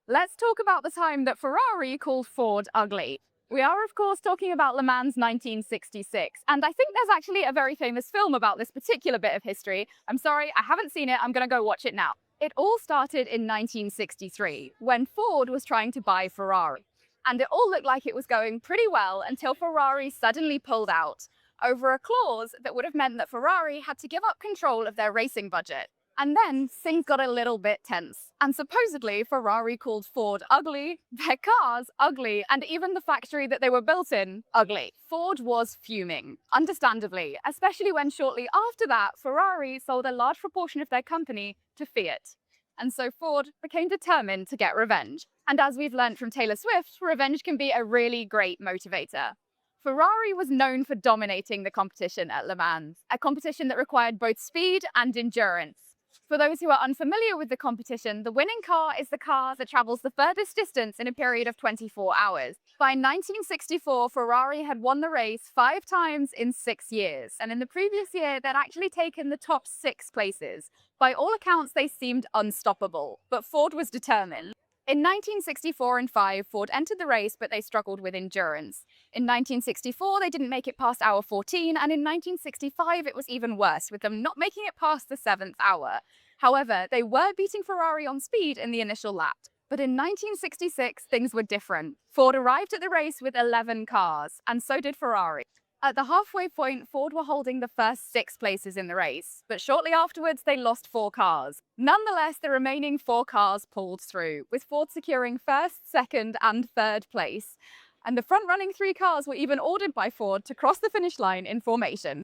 Let's talk about the time that Ferrari called Ford ugly. We are, of course, talking about Le Mans 1966, and I think there's actually a very famous film about this particular bit of history. I'm sorry, I haven't seen it, I'm gonna go watch it now. It all started in 1963, when Ford was trying to buy Ferrari. And it all looked like it was going pretty well until Ferrari suddenly pulled out over a clause that would have meant that Ferrari had to give up control of their racing budget. And then things got a little bit tense. And supposedly, Ferrari called Ford ugly, their cars ugly, and even the factory that they were built in ugly. Ford was fuming, understandably, especially when shortly after that, Ferrari sold a large proportion of their company to Fiat. And so Ford became determined to get revenge. And as we've learned from Taylor Swift, revenge can be a really great motivator. Ferrari was known for dominating the competition at Le Mans, a competition that required both speed and endurance. For those who are unfamiliar with the competition, the winning car is the car that travels the furthest distance in a period of 24 hours. By 1964, Ferrari had won the race 5 times in 6 years, and in the previous year, they'd actually taken the top 6 places. By all accounts, they seemed unstoppable, but Ford was determined. In 1964 and 5, Ford entered the race, but they struggled with endurance. In 1964, they didn't make it past hour 14, and in 1965, it was even worse, with them not making it past the 7th hour. However, they were beating Ferrari on speed in the initial lap. But in 1966, things were different. Ford arrived at the race with 11 cars, and so did Ferrari. At the halfway point, Ford were holding the first 6 places in the race, but shortly afterwards they lost 4 cars. Nonetheless, the remaining 4 cars pulled through, with Ford securing first, second, and third place. And the front-running 3 cars were even ordered by Ford to cross the finish line in formation.